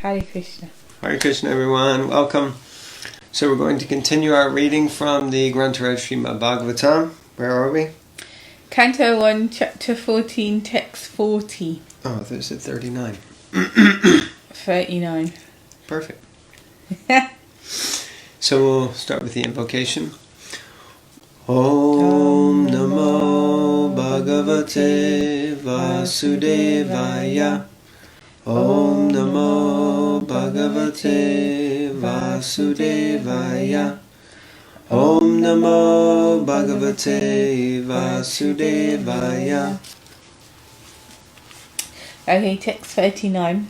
Hare Krishna. Hare Krishna, everyone. Welcome. So we're going to continue our reading from the Grantaraj Srimad Bhagavatam. Where are we? Canto 1, Chapter 14, Text 40. Oh, there's a 39. 39. Perfect. So we'll start with the invocation. Om Namo Bhagavate Vasudevaya. Om Namo Bhagavate Vasudevaya. Om Namo Bhagavate Vasudevaya. Okay, text 39.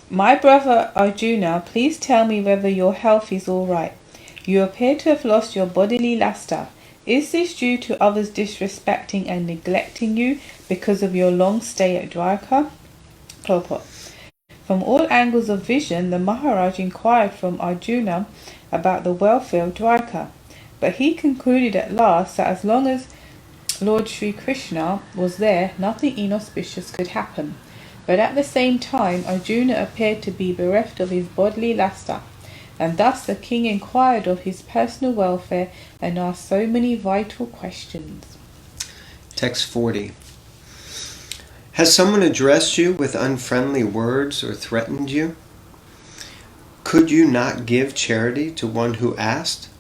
My brother Arjuna, please tell me whether your health is all right. You appear to have lost your bodily luster. Is this due to others disrespecting and neglecting you because of your long stay at Dwarka? Purport. From all angles of vision, the Maharaj inquired from Arjuna about the welfare of Dwarka, but he concluded at last that as long as Lord Sri Krishna was there, nothing inauspicious could happen. But at the same time, Arjuna appeared to be bereft of his bodily luster, and thus the king inquired of his personal welfare and asked so many vital questions. Text 40. Has someone addressed you with unfriendly words or threatened you? Could you not give charity to one who asked?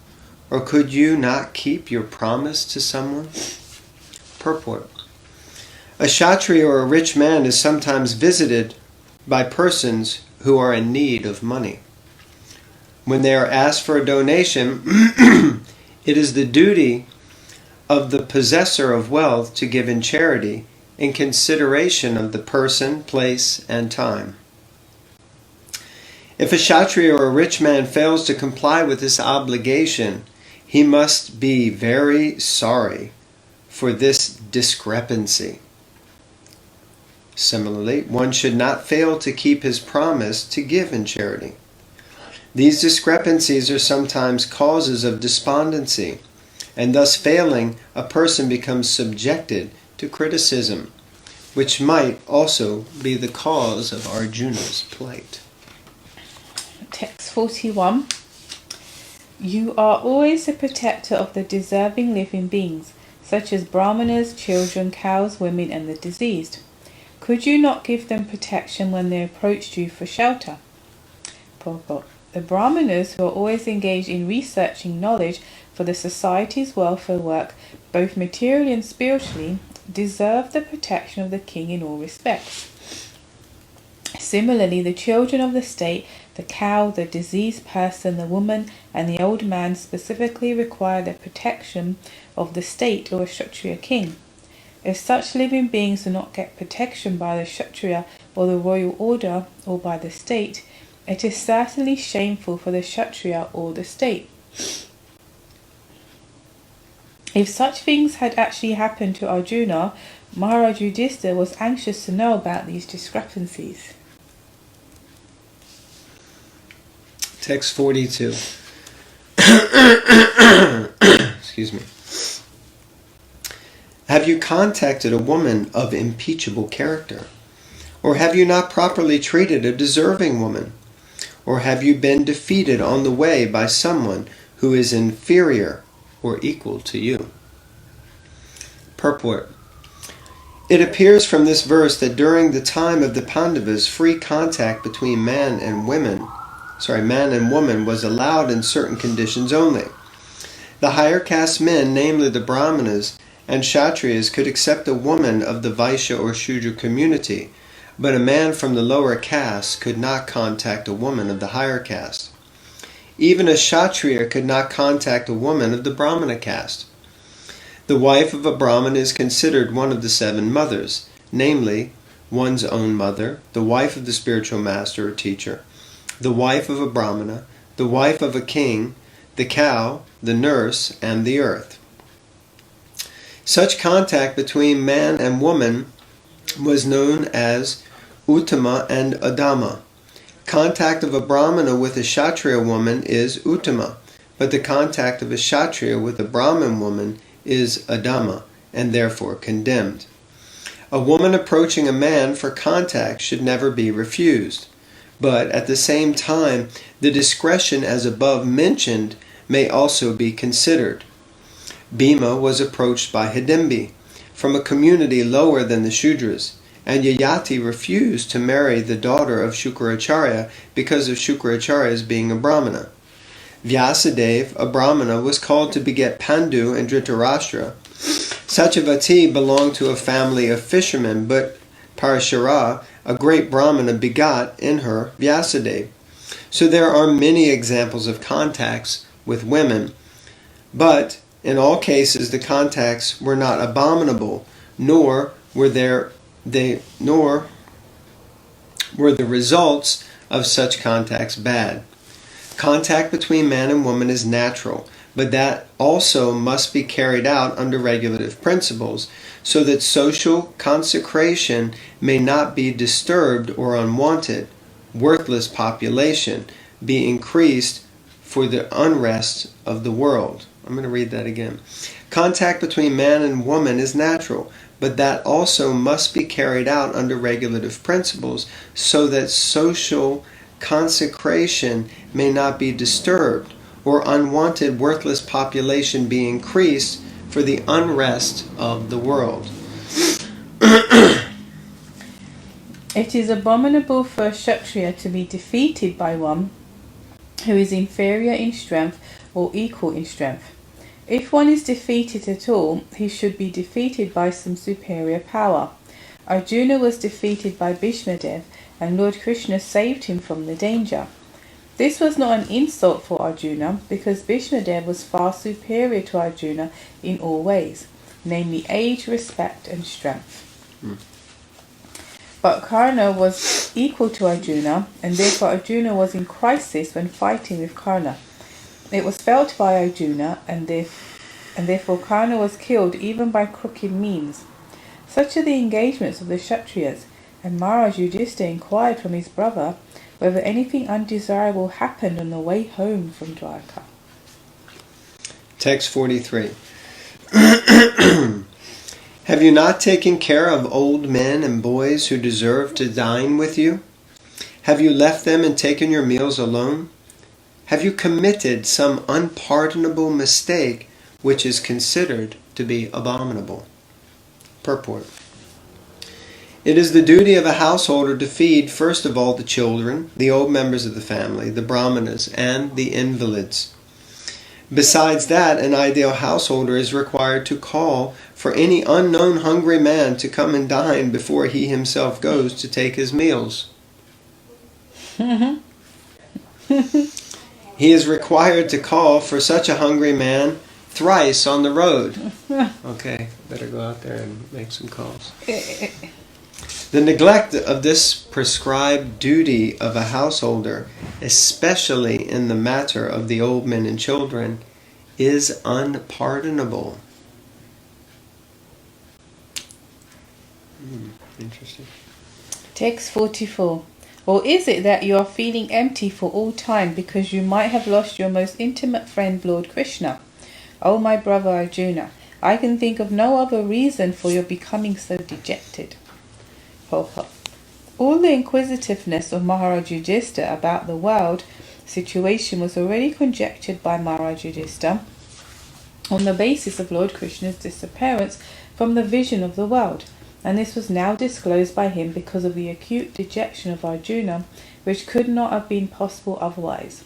Or could you not keep your promise to someone? Purport. A kshatriya or a rich man is sometimes visited by persons who are in need of money. When they are asked for a donation, it is the duty of the possessor of wealth to give in charity in consideration of the person, place, and time. If a kshatriya or a rich man fails to comply with this obligation, he must be very sorry for this discrepancy. Similarly, one should not fail to keep his promise to give in charity. These discrepancies are sometimes causes of despondency, and thus failing, a person becomes subjected to criticism, which might also be the cause of Arjuna's plight. Text 41. You are always the protector of the deserving living beings, such as brahmanas, children, cows, women, and the diseased. Could you not give them protection when they approached you for shelter? Purport. The brahmanas, who are always engaged in researching knowledge for the society's welfare work, both materially and spiritually, deserve the protection of the king in all respects. Similarly, the children of the state, the cow, the diseased person, the woman, and the old man specifically require the protection of the state or a kshatriya king. If such living beings do not get protection by the kshatriya or the royal order or by the state, it is certainly shameful for the kshatriya or the state. If such things had actually happened to Arjuna, Maharaj Yudhishthira was anxious to know about these discrepancies. Text 42. Excuse me. Have you contacted a woman of impeachable character? Or have you not properly treated a deserving woman? Or have you been defeated on the way by someone who is inferior or equal to you? Purport. It appears from this verse that during the time of the Pandavas, free contact between man and woman was allowed in certain conditions only. The higher caste men, namely the brahmanas and kshatriyas, could accept a woman of the Vaishya or Shudra community, but a man from the lower caste could not contact a woman of the higher caste. Even a kshatriya could not contact a woman of the brahmana caste. The wife of a brahmana is considered one of the 7 mothers, namely one's own mother, the wife of the spiritual master or teacher, the wife of a brahmana, the wife of a king, the cow, the nurse, and the earth. Such contact between man and woman was known as Uttama and Adama. Contact of a brahmana with a kshatriya woman is Uttama, but the contact of a kshatriya with a brahmin woman is Adama, and therefore condemned. A woman approaching a man for contact should never be refused. But at the same time, the discretion as above mentioned may also be considered. Bhima was approached by Hidimbi, from a community lower than the Shudras, and Yayati refused to marry the daughter of Shukracharya because of Shukracharya's being a Brahmana. Vyasadeva, a Brahmana, was called to beget Pandu and Dhritarashtra. Satyavati belonged to a family of fishermen, but Parashara, a great Brahmana, begot in her Vyasadeva. So there are many examples of contacts with women, but in all cases the contacts were not abominable, nor were the results of such contacts bad. Contact between man and woman is natural, but that also must be carried out under regulative principles, so that social consecration may not be disturbed or unwanted, worthless population be increased for the unrest of the world. I'm going to read that again. Contact between man and woman is natural, but that also must be carried out under regulative principles, so that social consecration may not be disturbed, or unwanted worthless population be increased for the unrest of the world. It is abominable for a Kshatriya to be defeated by one who is inferior in strength or equal in strength. If one is defeated at all, he should be defeated by some superior power. Arjuna was defeated by Bhishmadev, and Lord Krishna saved him from the danger. This was not an insult for Arjuna, because Bhishmadev was far superior to Arjuna in all ways, namely age, respect, and strength. But Karna was equal to Arjuna, and therefore Arjuna was in crisis when fighting with Karna. It was felt by Arjuna, and therefore Karna was killed even by crooked means. Such are the engagements of the Kshatriyas, and Maharaj Yudhishthira inquired from his brother whether anything undesirable happened on the way home from Dwarka. Text 43. Have you not taken care of old men and boys who deserve to dine with you? Have you left them and taken your meals alone? Have you committed some unpardonable mistake which is considered to be abominable? Purport. It is the duty of a householder to feed first of all the children, the old members of the family, the brahmanas, and the invalids. Besides that, an ideal householder is required to call for any unknown hungry man to come and dine before he himself goes to take his meals. He is required to call for such a hungry man thrice on the road. Okay, better go out there and make some calls. The neglect of this prescribed duty of a householder, especially in the matter of the old men and children, is unpardonable. Interesting. Text 44. Or is it that you are feeling empty for all time because you might have lost your most intimate friend, Lord Krishna? O my brother Arjuna, I can think of no other reason for your becoming so dejected. All the inquisitiveness of Maharaj Yudhishthira about the world situation was already conjectured by Maharaj Yudhishthira on the basis of Lord Krishna's disappearance from the vision of the world, and this was now disclosed by him because of the acute dejection of Arjuna, which could not have been possible otherwise.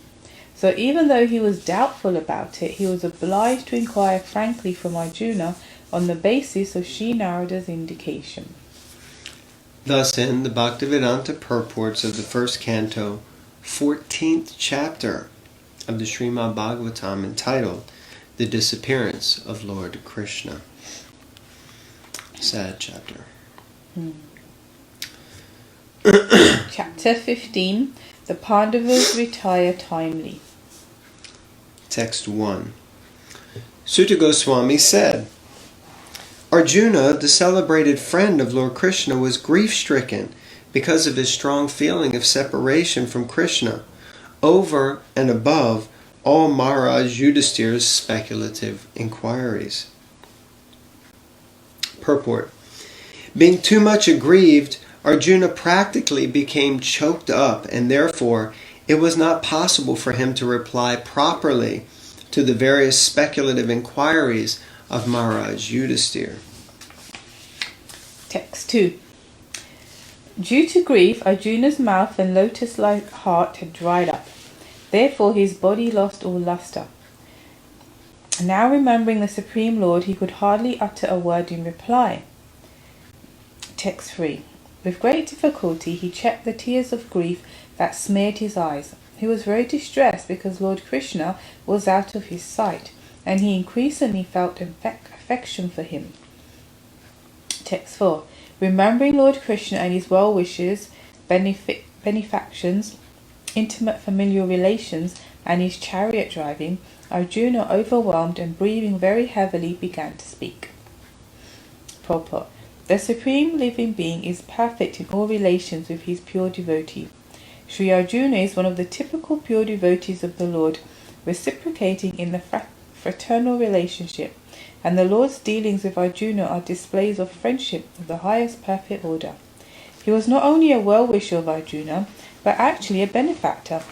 So even though he was doubtful about it, he was obliged to inquire frankly from Arjuna on the basis of Sri Narada's indication. Thus in the Bhaktivedanta purports of the first canto, 14th chapter of the Srimad Bhagavatam, entitled The Disappearance of Lord Krishna. Sad chapter. Chapter 15. The Pandavas retire timely. Text 1. Sutta Goswami said, Arjuna, the celebrated friend of Lord Krishna, was grief-stricken because of his strong feeling of separation from Krishna, over and above all Maharaj Yudhishthira's speculative inquiries. Purport. Being too much aggrieved Arjuna practically became choked up, and therefore it was not possible for him to reply properly to the various speculative inquiries of Maharaj Yudhisthira. Text 2. Due to grief, Arjuna's mouth and lotus-like heart had dried up. Therefore his body lost all luster. Now remembering the Supreme Lord, he could hardly utter a word in reply. Text 3. With great difficulty he checked the tears of grief that smeared his eyes. He was very distressed because Lord Krishna was out of his sight, and he increasingly felt affection for him. Text 4. Remembering Lord Krishna and his well-wishers, benefactions, intimate familial relations, and his chariot driving, Arjuna, overwhelmed and breathing very heavily, began to speak. Purport. The Supreme Living Being is perfect in all relations with his pure devotee. Sri Arjuna is one of the typical pure devotees of the Lord, reciprocating in the fraternal relationship, and the Lord's dealings with Arjuna are displays of friendship of the highest perfect order. He was not only a well-wisher of Arjuna, but actually a benefactor.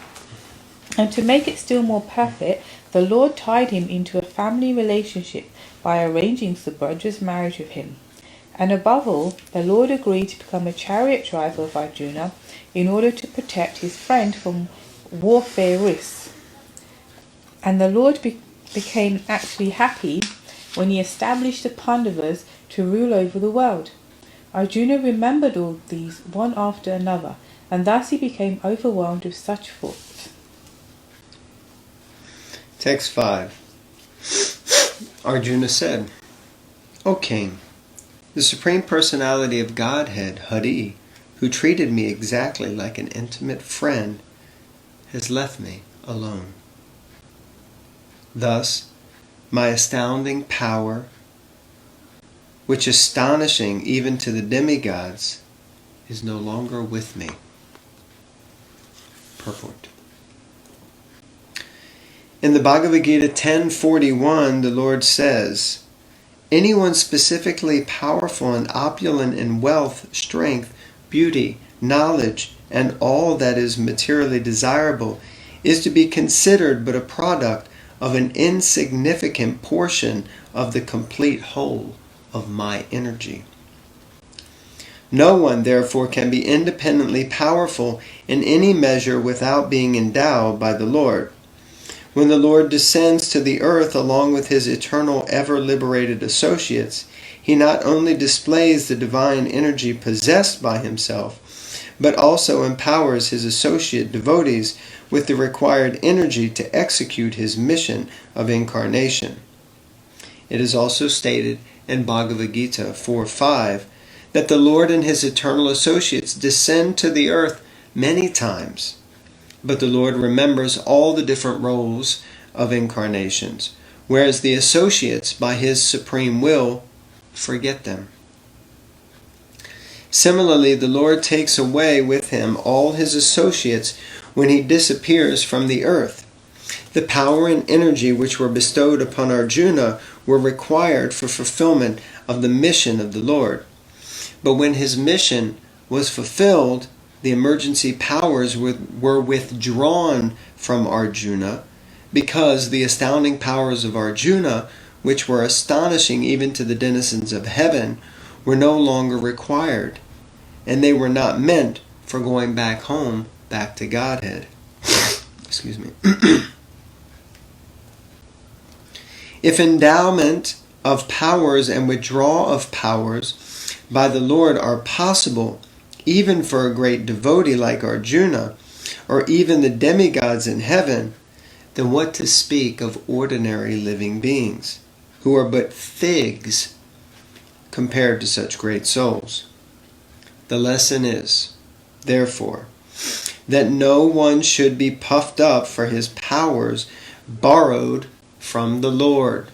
And to make it still more perfect, the Lord tied him into a family relationship by arranging Subhadra's marriage with him. And above all, the Lord agreed to become a chariot driver of Arjuna in order to protect his friend from warfare risks. And the Lord became actually happy when he established the Pandavas to rule over the world. Arjuna remembered all these one after another, and thus he became overwhelmed with such thoughts. Text 5. Arjuna said, O King, the Supreme Personality of Godhead, Hari, who treated me exactly like an intimate friend, has left me alone. Thus, my astounding power, which is astonishing even to the demigods, is no longer with me. Purport. In the Bhagavad Gita 10:41, the Lord says, anyone specifically powerful and opulent in wealth, strength, beauty, knowledge, and all that is materially desirable is to be considered but a product of an insignificant portion of the complete whole of my energy. No one, therefore, can be independently powerful in any measure without being endowed by the Lord. When the Lord descends to the earth along with his eternal ever-liberated associates, he not only displays the divine energy possessed by himself, but also empowers his associate devotees with the required energy to execute his mission of incarnation. It is also stated in Bhagavad Gita 4:5 that the Lord and his eternal associates descend to the earth many times, but the Lord remembers all the different roles of incarnations, whereas the associates, by his supreme will, forget them. Similarly, the Lord takes away with him all his associates when he disappears from the earth. The power and energy which were bestowed upon Arjuna were required for fulfillment of the mission of the Lord. But when his mission was fulfilled, the emergency powers were withdrawn from Arjuna, because the astounding powers of Arjuna, which were astonishing even to the denizens of heaven, were no longer required, and they were not meant for going back home, back to Godhead. Excuse me. If endowment of powers and withdrawal of powers by the Lord are possible, even for a great devotee like Arjuna, or even the demigods in heaven, then what to speak of ordinary living beings, who are but figs compared to such great souls? The lesson is, therefore, that no one should be puffed up for his powers borrowed from the Lord.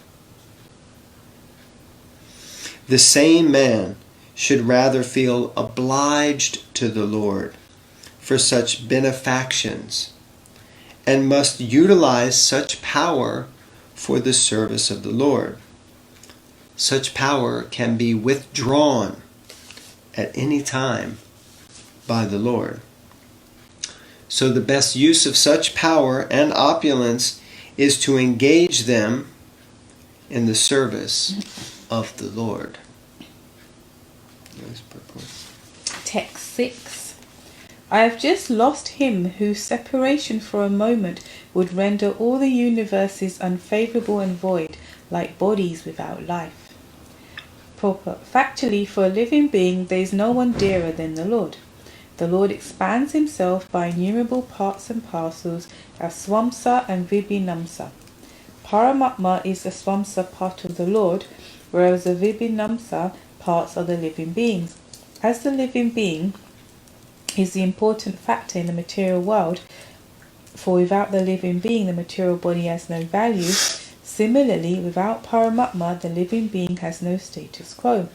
The same man should rather feel obliged to the Lord for such benefactions, and must utilize such power for the service of the Lord. Such power can be withdrawn at any time by the Lord. So the best use of such power and opulence is to engage them in the service of the Lord. Text 6. I have just lost him whose separation for a moment would render all the universes unfavourable and void, like bodies without life. Purport. Factually, for a living being, there is no one dearer than the Lord. The Lord expands himself by innumerable parts and parcels as Swamsa and Vibhinamsa. Paramatma is the Swamsa part of the Lord, whereas the Vibhinamsa parts are the living beings. As the living being is the important factor in the material world, for without the living being the material body has no value, similarly without Paramatma the living being has no status quo.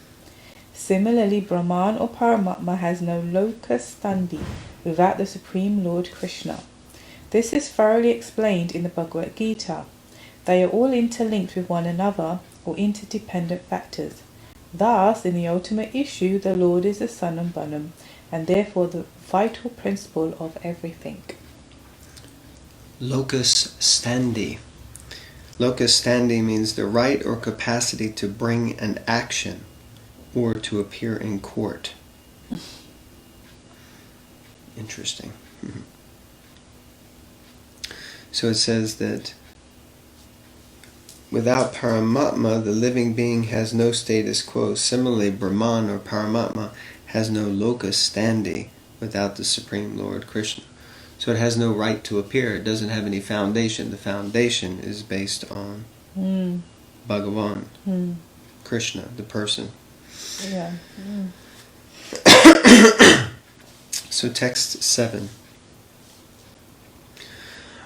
Similarly, Brahman or Paramatma has no locus standi without the Supreme Lord Krishna. This is thoroughly explained in the Bhagavad Gita. They are all interlinked with one another, or interdependent factors. Thus, in the ultimate issue, the Lord is the Sanam Banam, and therefore the vital principle of everything. Locus standi. Locus standi means the right or capacity to bring an action or to appear in court. Interesting. So it says that without Paramatma, the living being has no status quo. Similarly, Brahman or Paramatma has no locus standi without the Supreme Lord Krishna. So it has no right to appear. It doesn't have any foundation. The foundation is based on Bhagavan, Krishna, the person. Yeah. So text 7.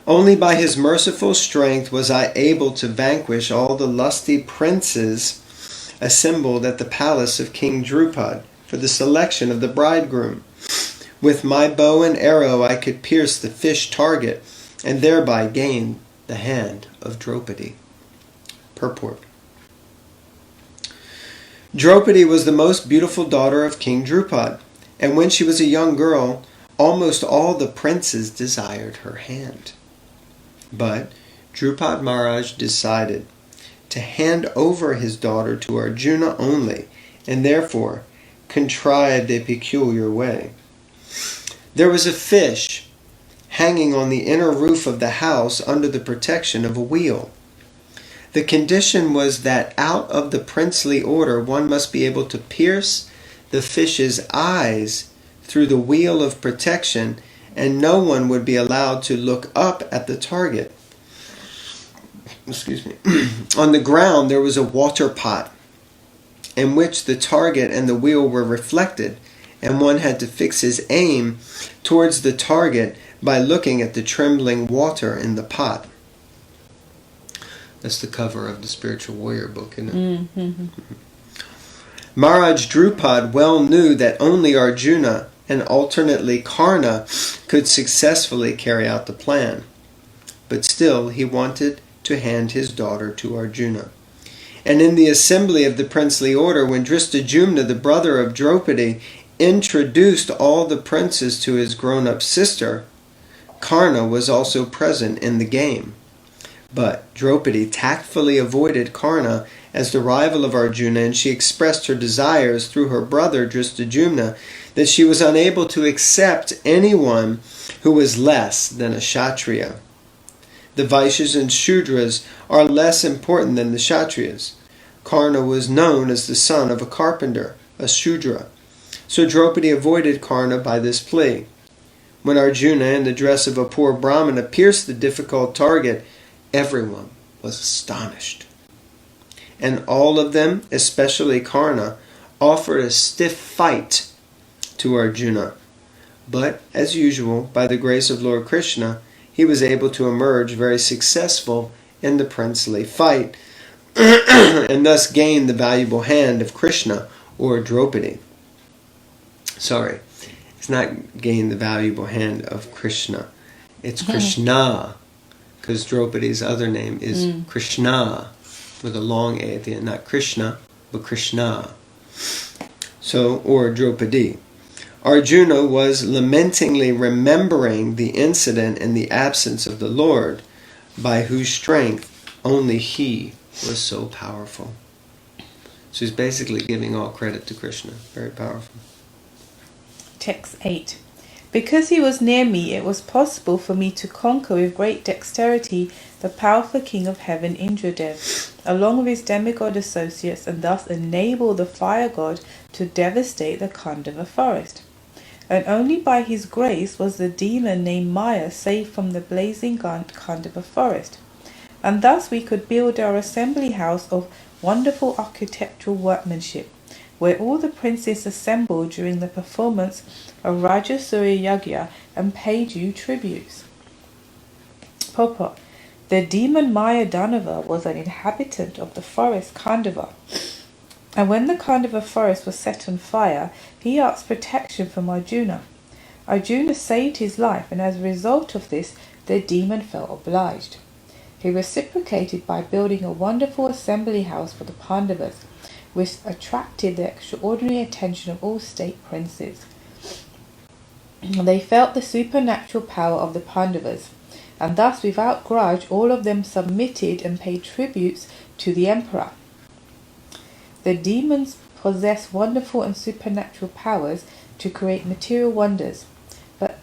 Only by his merciful strength was I able to vanquish all the lusty princes assembled at the palace of King Drupad for the selection of the bridegroom. With my bow and arrow I could pierce the fish target and thereby gain the hand of Draupadi. Purport. Draupadi was the most beautiful daughter of King Drupad, and when she was a young girl, almost all the princes desired her hand. But Drupad Maharaj decided to hand over his daughter to Arjuna only, and therefore contrived a peculiar way. There was a fish hanging on the inner roof of the house under the protection of a wheel. The condition was that out of the princely order one must be able to pierce the fish's eyes through the wheel of protection, and no one would be allowed to look up at the target. Excuse me. On the ground there was a water pot in which the target and the wheel were reflected, and one had to fix his aim towards the target by looking at the trembling water in the pot. That's the cover of the Spiritual Warrior book, isn't it? Mm-hmm. Maharaj Drupad well knew that only Arjuna and alternately Karna could successfully carry out the plan. But still he wanted to hand his daughter to Arjuna. And in the assembly of the princely order, when Dristajumna, the brother of Draupadi, introduced all the princes to his grown-up sister, Karna was also present in the game. But Draupadi tactfully avoided Karna as the rival of Arjuna, and she expressed her desires through her brother Dristajumna that she was unable to accept anyone who was less than a Kshatriya. The Vaishyas and Shudras are less important than the Kshatriyas. Karna was known as the son of a carpenter, a Shudra. So Draupadi avoided Karna by this plea. When Arjuna, in the dress of a poor Brahmana, pierced the difficult target, everyone was astonished. And all of them, especially Karna, offered a stiff fight to Arjuna. But, as usual, by the grace of Lord Krishna, he was able to emerge very successful in the princely fight, and thus gain the valuable hand of Krishna or Draupadi. Sorry, it's not gain the valuable hand of Krishna. It's Krishna, because Draupadi's other name is Krishna, with a long A at the end. Not Krishna, but Krishna. So, or Draupadi. Arjuna was lamentingly remembering the incident in the absence of the Lord, by whose strength only he was so powerful. So he's basically giving all credit to Krishna. Very powerful. Text 8. Because he was near me, it was possible for me to conquer with great dexterity the powerful king of heaven, Indradev, along with his demigod associates, and thus enable the fire god to devastate the Khandava forest. And only by his grace was the demon named Maya saved from the blazing Khandava forest. And thus we could build our assembly house of wonderful architectural workmanship, where all the princes assembled during the performance of Rajasuya Yagya and paid you tributes. Purport. The demon Maya Danava was an inhabitant of the forest Khandava, and when the Khandava forest was set on fire, he asked protection from Arjuna. Arjuna saved his life, and as a result of this, the demon felt obliged. He reciprocated by building a wonderful assembly house for the Pandavas, which attracted the extraordinary attention of all state princes. They felt the supernatural power of the Pandavas, and thus without grudge all of them submitted and paid tributes to the emperor. The demons possess wonderful and supernatural powers to create material wonders, but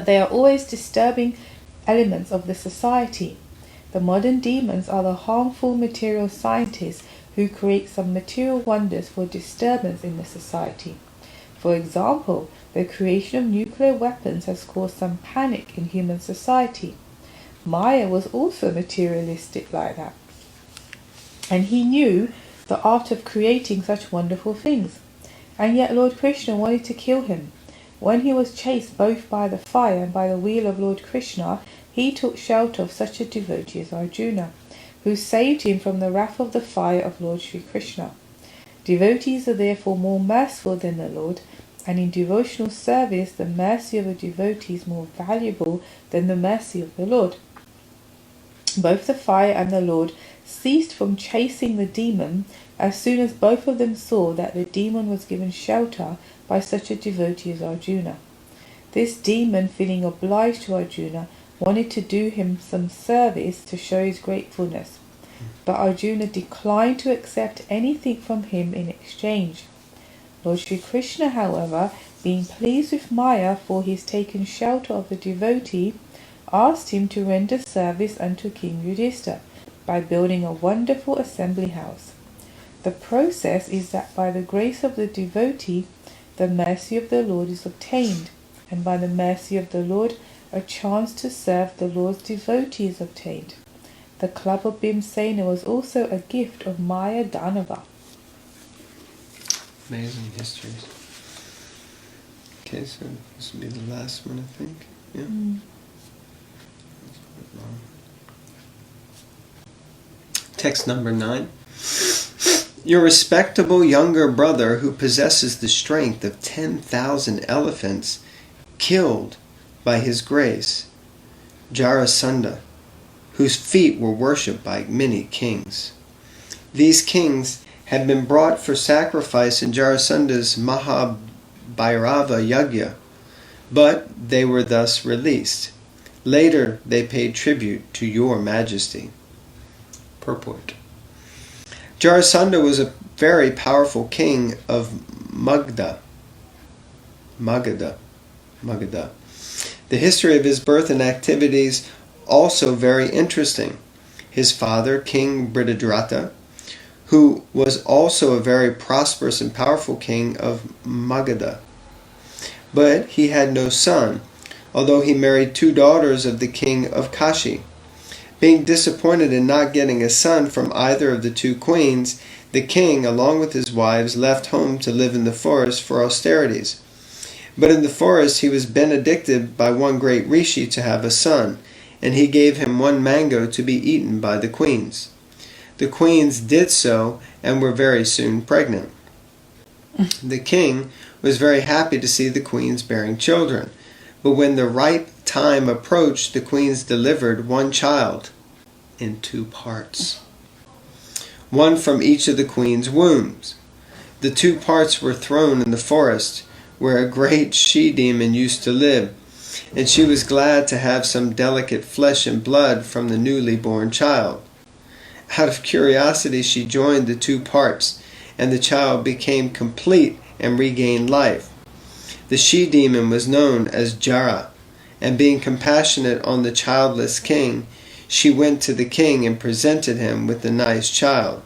they are always disturbing elements of the society. The modern demons are the harmful material scientists who create some material wonders for disturbance in the society. For example, the creation of nuclear weapons has caused some panic in human society. Maya was also materialistic like that, and he knew the art of creating such wonderful things. And yet Lord Krishna wanted to kill him. When he was chased both by the fire and by the wheel of Lord Krishna, he took shelter of such a devotee as Arjuna, who saved him from the wrath of the fire of Lord Sri Krishna. Devotees are therefore more merciful than the Lord, and in devotional service the mercy of a devotee is more valuable than the mercy of the Lord. Both the fire and the Lord ceased from chasing the demon as soon as both of them saw that the demon was given shelter by such a devotee as Arjuna. This demon, feeling obliged to Arjuna, wanted to do him some service to show his gratefulness, but Arjuna declined to accept anything from him in exchange. Lord Sri Krishna, however, being pleased with Maya for his taken shelter of the devotee, asked him to render service unto King Yudhishthira by building a wonderful assembly house. The process is that by the grace of the devotee, the mercy of the Lord is obtained, and by the mercy of the Lord, a chance to serve the Lord's devotee is obtained. The club of Bhimsena was also a gift of Maya Danava. Amazing histories. Okay, so this will be the last one, I think. Yeah. Text number 9. Your respectable younger brother, who possesses the strength of 10,000 elephants, killed by his grace Jarasandha, whose feet were worshipped by many kings. These kings had been brought for sacrifice in Jarasandha's Mahabhairava Yagya, but they were thus released. Later they paid tribute to your majesty. Purport. Jarasandha was a very powerful king of Magadha. The history of his birth and activities also very interesting. His father, King Brihadrata, who was also a very prosperous and powerful king of Magadha. But he had no son, although he married 2 daughters of the king of Kashi. Being disappointed in not getting a son from either of the 2 queens, the king, along with his wives, left home to live in the forest for austerities. But in the forest he was benedicted by one great rishi to have a son, and he gave him 1 mango to be eaten by the queens. The queens did so and were very soon pregnant. The king was very happy to see the queens bearing children, but when the ripe time approached, the queens delivered 1 child in 2 parts, one from each of the queens' wombs. The 2 parts were thrown in the forest, where a great she-demon used to live, and she was glad to have some delicate flesh and blood from the newly born child. Out of curiosity she joined the 2 parts, and the child became complete and regained life. The she-demon was known as Jara, and being compassionate on the childless king, she went to the king and presented him with the nice child.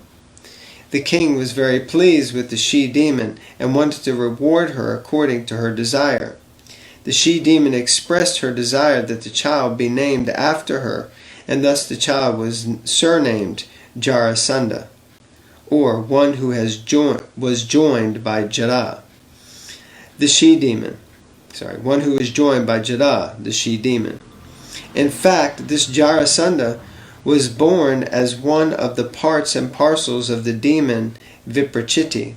The king was very pleased with the she-demon and wanted to reward her according to her desire. The she-demon expressed her desire that the child be named after her, and thus the child was surnamed Jarasandha, or one who was joined by Jara, the she-demon. One who was joined by Jara, the she-demon. In fact, this Jarasandha was born as one of the parts and parcels of the demon Viprachiti.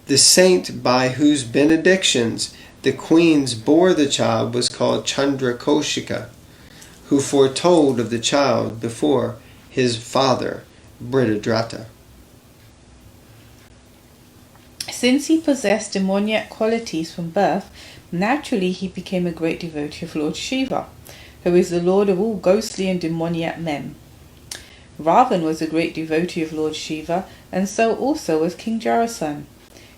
The saint by whose benedictions the queens bore the child was called Chandrakoshika, who foretold of the child before his father, Brihadrata. Since he possessed demoniac qualities from birth, naturally he became a great devotee of Lord Shiva, who is the lord of all ghostly and demoniac men. Ravan was a great devotee of Lord Shiva, and so also was King Jarasan.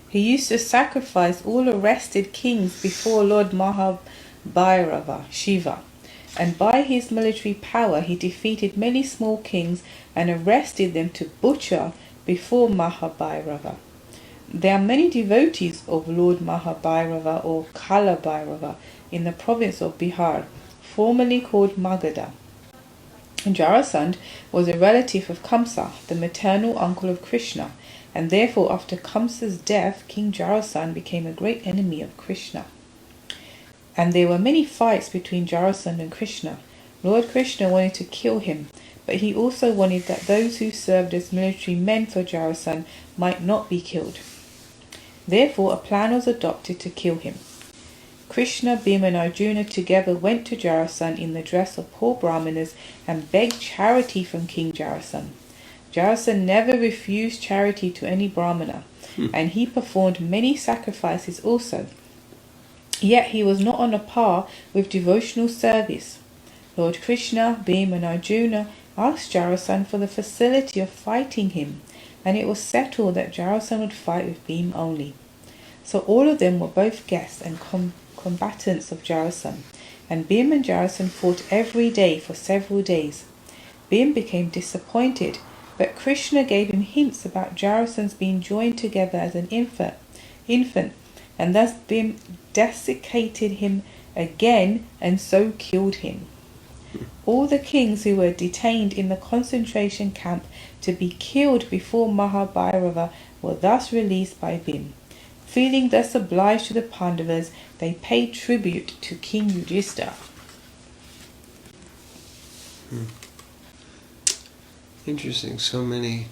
He used to sacrifice all arrested kings before Lord Mahabhairava, Shiva, and by his military power he defeated many small kings and arrested them to butcher before Mahabhairava. There are many devotees of Lord Mahabhairava or Kalabhairava in the province of Bihar, formerly called Magadha. Jarasandha was a relative of Kamsa, the maternal uncle of Krishna, and therefore after Kamsa's death, King Jarasandha became a great enemy of Krishna. And there were many fights between Jarasandha and Krishna. Lord Krishna wanted to kill him, but he also wanted that those who served as military men for Jarasandha might not be killed. Therefore a plan was adopted to kill him. Krishna, Bhima and Arjuna together went to Jarasandha in the dress of poor brahmanas and begged charity from King Jarasandha. Jarasandha never refused charity to any brahmana, and he performed many sacrifices also. Yet he was not on a par with devotional service. Lord Krishna, Bhima and Arjuna asked Jarasandha for the facility of fighting him, and it was settled that Jarasandha would fight with Bhima only. So all of them were both guests and combatants of Jarasandha, and Bhima and Jarasandha fought every day for several days. Bhima became disappointed, but Krishna gave him hints about Jarasandha's being joined together as an infant, and thus Bhima desiccated him again and so killed him. All the kings who were detained in the concentration camp to be killed before Mahabhairava were thus released by Bhima. Feeling thus obliged to the Pandavas, they paid tribute to King Yudhishthira. Interesting. So many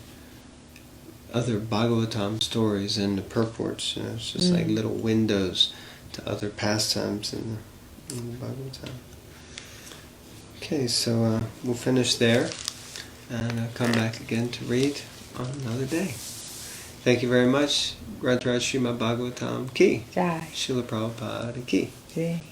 other Bhagavatam stories and the purports. It's just like little windows to other pastimes in the Bhagavatam. Okay, so we'll finish there and I'll come back again to read on another day. Thank you very much. Radharaj Srimad Bhagavatam Ki. Jai. Srila Prabhupada Ki. Jai.